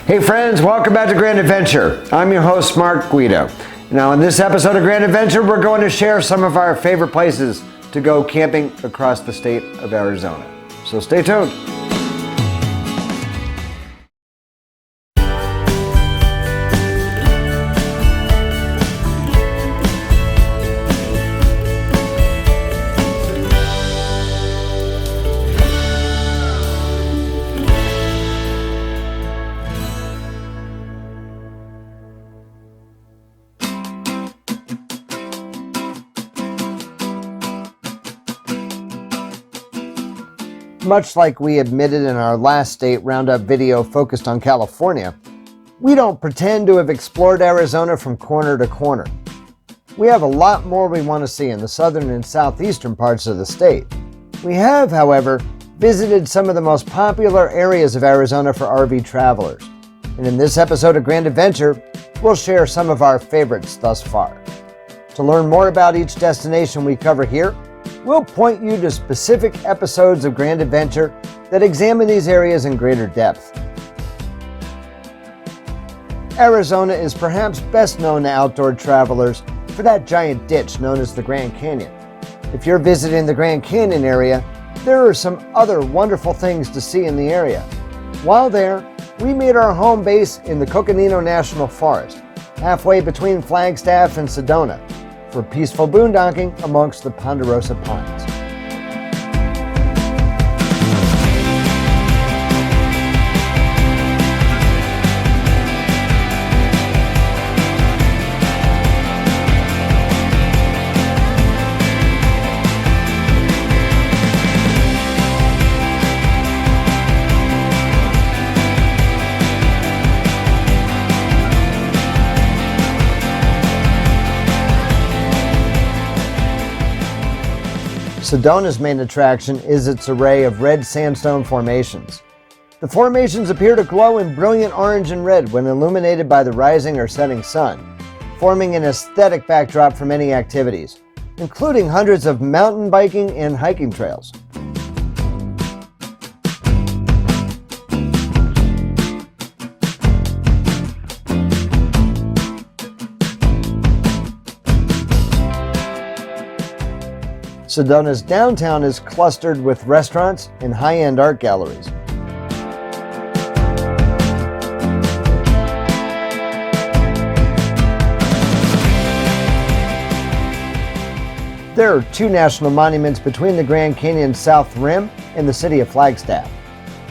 Hey friends, welcome back to Grand Adventure. I'm your host, Mark Guido. Now in this episode of Grand Adventure, we're going to share some of our favorite places to go camping across the state of Arizona. So stay tuned. Much like we admitted in our last state roundup video focused on California, we don't pretend to have explored Arizona from corner to corner. We have a lot more we want to see in the southern and southeastern parts of the state. We have, however, visited some of the most popular areas of Arizona for RV travelers. And in this episode of Grand Adventure, we'll share some of our favorites thus far. To learn more about each destination we cover here, we'll point you to specific episodes of Grand Adventure that examine these areas in greater depth. Arizona is perhaps best known to outdoor travelers for that giant ditch known as the Grand Canyon. If you're visiting the Grand Canyon area, there are some other wonderful things to see in the area. While there, we made our home base in the Coconino National Forest, halfway between Flagstaff and Sedona, for peaceful boondocking amongst the ponderosa pines. Sedona's main attraction is its array of red sandstone formations. The formations appear to glow in brilliant orange and red when illuminated by the rising or setting sun, forming an aesthetic backdrop for many activities, including hundreds of mountain biking and hiking trails. Sedona's downtown is clustered with restaurants and high-end art galleries. There are two national monuments between the Grand Canyon's south rim and the city of Flagstaff.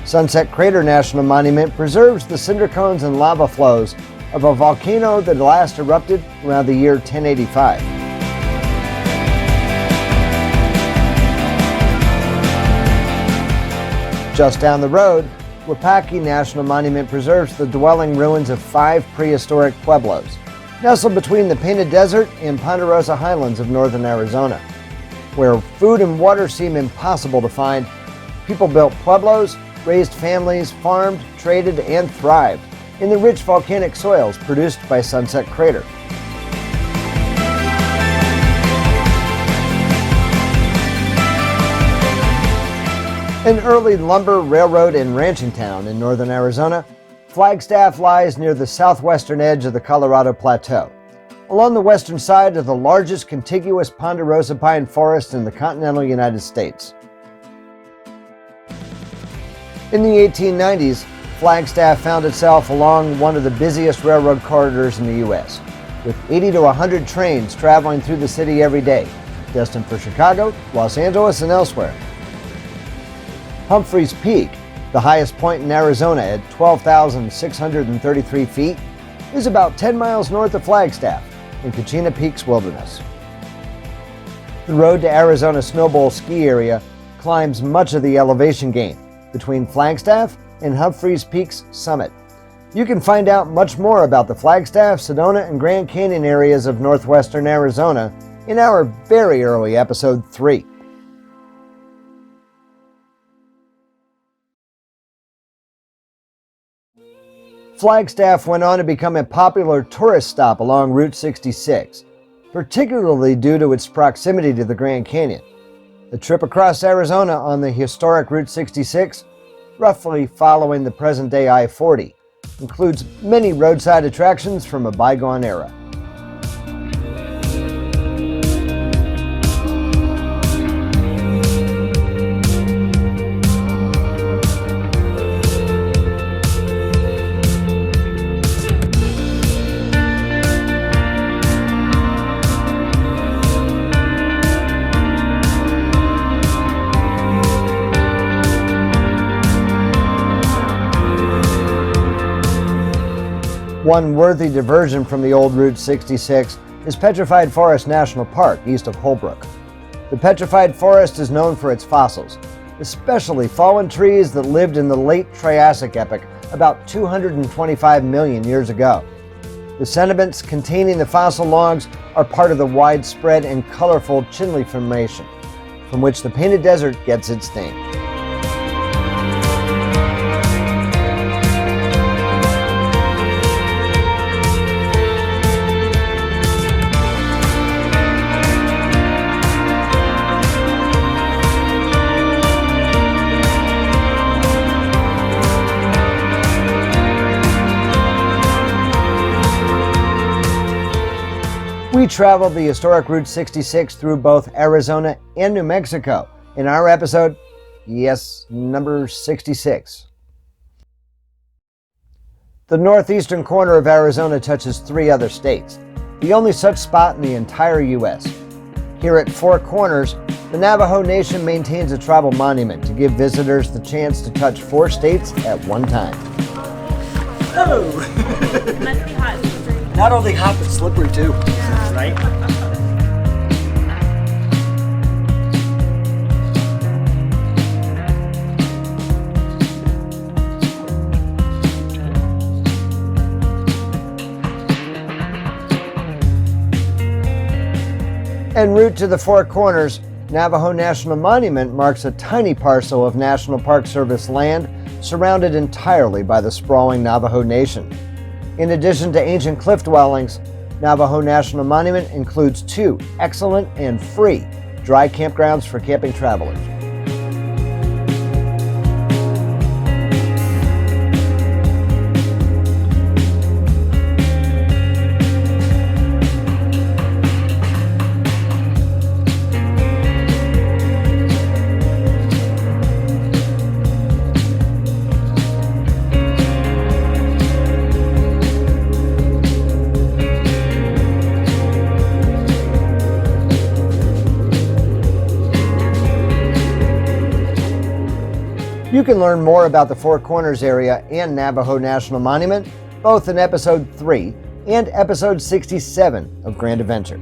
Sunset Crater National Monument preserves the cinder cones and lava flows of a volcano that last erupted around the year 1085. Just down the road, Wupatki National Monument preserves the dwelling ruins of 5 prehistoric pueblos, nestled between the Painted Desert and Ponderosa Highlands of northern Arizona. Where food and water seem impossible to find, people built pueblos, raised families, farmed, traded, and thrived in the rich volcanic soils produced by Sunset Crater. An early lumber, railroad, and ranching town in northern Arizona, Flagstaff lies near the southwestern edge of the Colorado Plateau, along the western side of the largest contiguous ponderosa pine forest in the continental United States. In the 1890s, Flagstaff found itself along one of the busiest railroad corridors in the U.S., with 80 to 100 trains traveling through the city every day, destined for Chicago, Los Angeles, and elsewhere. Humphreys Peak, the highest point in Arizona at 12,633 feet, is about 10 miles north of Flagstaff in Kachina Peak's wilderness. The road to Arizona Snow Bowl ski area climbs much of the elevation gain between Flagstaff and Humphreys Peak's summit. You can find out much more about the Flagstaff, Sedona, and Grand Canyon areas of northwestern Arizona in our very early episode 3. Flagstaff went on to become a popular tourist stop along Route 66, particularly due to its proximity to the Grand Canyon. The trip across Arizona on the historic Route 66, roughly following the present-day I-40, includes many roadside attractions from a bygone era. One worthy diversion from the old Route 66 is Petrified Forest National Park east of Holbrook. The Petrified Forest is known for its fossils, especially fallen trees that lived in the late Triassic epoch about 225 million years ago. The sediments containing the fossil logs are part of the widespread and colorful Chinle Formation, from which the Painted Desert gets its name. We traveled the historic Route 66 through both Arizona and New Mexico in our episode, number 66. The northeastern corner of Arizona touches 3 other states, the only such spot in the entire U.S. Here at Four Corners, the Navajo Nation maintains a tribal monument to give visitors the chance to touch 4 states at one time. Oh! Must be hot and slippery. Not only hot, but slippery too. Yeah. Right? En route to the Four Corners, Navajo National Monument marks a tiny parcel of National Park Service land surrounded entirely by the sprawling Navajo Nation. In addition to ancient cliff dwellings, Navajo National Monument includes 2 excellent and free dry campgrounds for camping travelers. You can learn more about the Four Corners area and Navajo National Monument, both in Episode 3 and Episode 67 of Grand Adventure.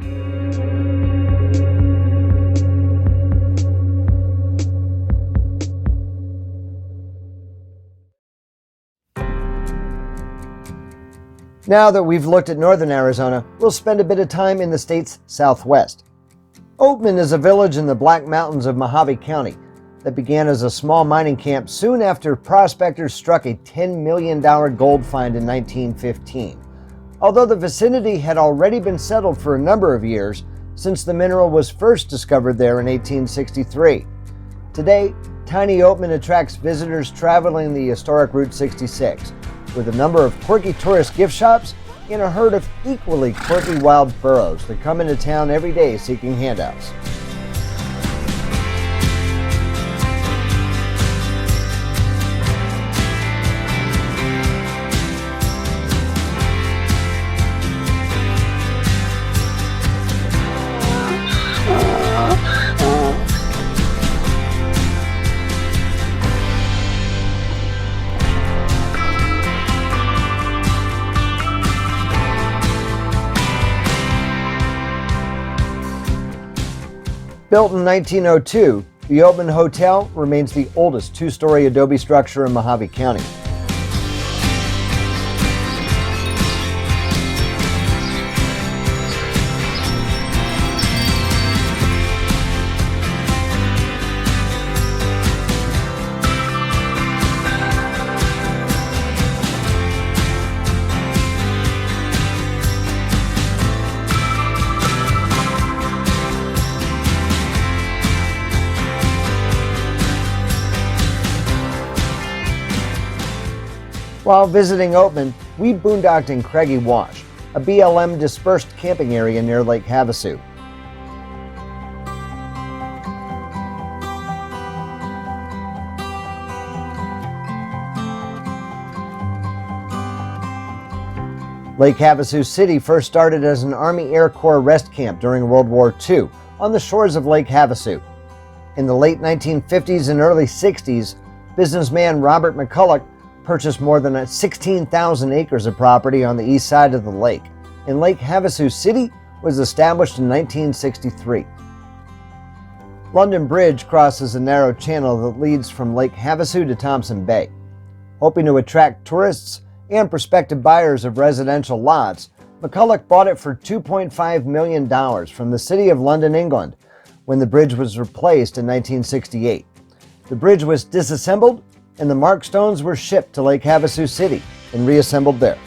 Now that we've looked at northern Arizona, we'll spend a bit of time in the state's southwest. Oatman is a village in the Black Mountains of Mojave County that began as a small mining camp soon after prospectors struck a $10 million gold find in 1915. Although the vicinity had already been settled for a number of years since the mineral was first discovered there in 1863. Today, tiny Oatman attracts visitors traveling the historic Route 66, with a number of quirky tourist gift shops and a herd of equally quirky wild burros that come into town every day seeking handouts. Built in 1902, the Oatman Hotel remains the oldest 2-story adobe structure in Mojave County. While visiting Oatman, we boondocked in Craggy Wash, a BLM dispersed camping area near Lake Havasu. Lake Havasu City first started as an Army Air Corps rest camp during World War II on the shores of Lake Havasu. In the late 1950s and early 60s, businessman Robert McCulloch purchased more than 16,000 acres of property on the east side of the lake, and Lake Havasu City was established in 1963. London Bridge crosses a narrow channel that leads from Lake Havasu to Thompson Bay. Hoping to attract tourists and prospective buyers of residential lots, McCulloch bought it for $2.5 million from the City of London, England, when the bridge was replaced in 1968. The bridge was disassembled and the mark stones were shipped to Lake Havasu City and reassembled there.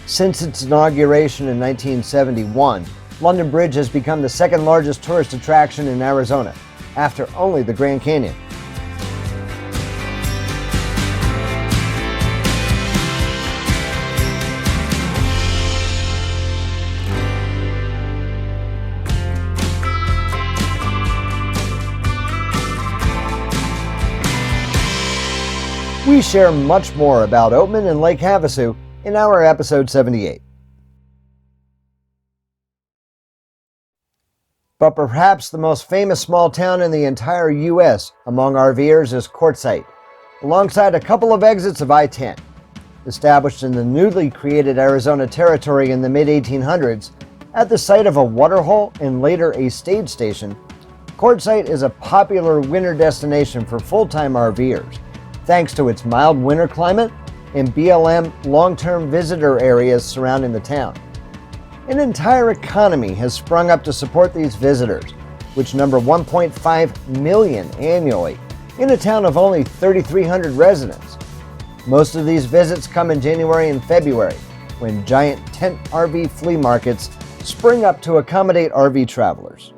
Since its inauguration in 1971, London Bridge has become the second largest tourist attraction in Arizona, after only the Grand Canyon. We share much more about Oatman and Lake Havasu in our episode 78. But perhaps the most famous small town in the entire U.S. among RVers is Quartzsite, alongside a couple of exits of I-10. Established in the newly created Arizona Territory in the mid-1800s, at the site of a waterhole and later a stage station, Quartzsite is a popular winter destination for full-time RVers, thanks to its mild winter climate and BLM long-term visitor areas surrounding the town. An entire economy has sprung up to support these visitors, which number 1.5 million annually in a town of only 3,300 residents. Most of these visits come in January and February, when giant tent RV flea markets spring up to accommodate RV travelers.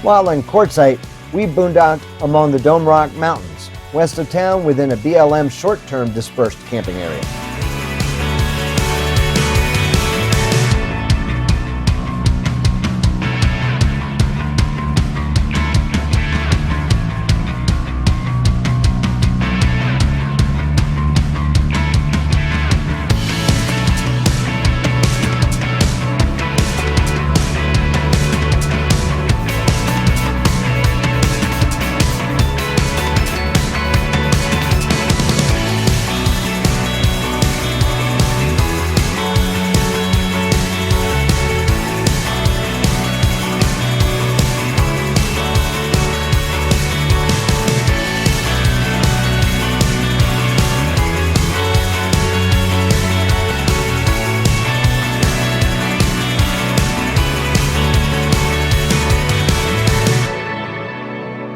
While in Quartzsite, we boondocked among the Dome Rock Mountains, west of town within a BLM short-term dispersed camping area.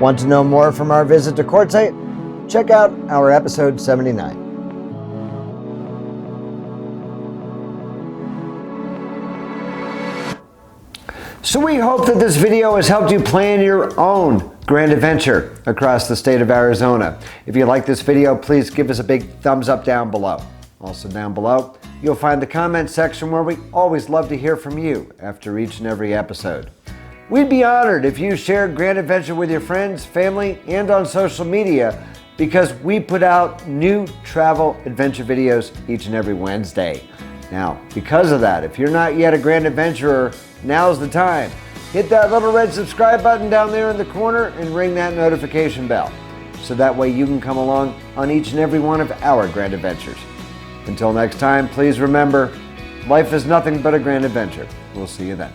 Want to know more from our visit to Quartzsite? Check out our episode 79. So we hope that this video has helped you plan your own grand adventure across the state of Arizona. If you like this video, please give us a big thumbs up down below. Also down below, you'll find the comment section where we always love to hear from you after each and every episode. We'd be honored if you shared Grand Adventure with your friends, family, and on social media, because we put out new travel adventure videos each and every Wednesday. Now, because of that, if you're not yet a Grand Adventurer, now's the time. Hit that little red subscribe button down there in the corner and ring that notification bell, so that way you can come along on each and every one of our Grand Adventures. Until next time, please remember, life is nothing but a grand adventure. We'll see you then.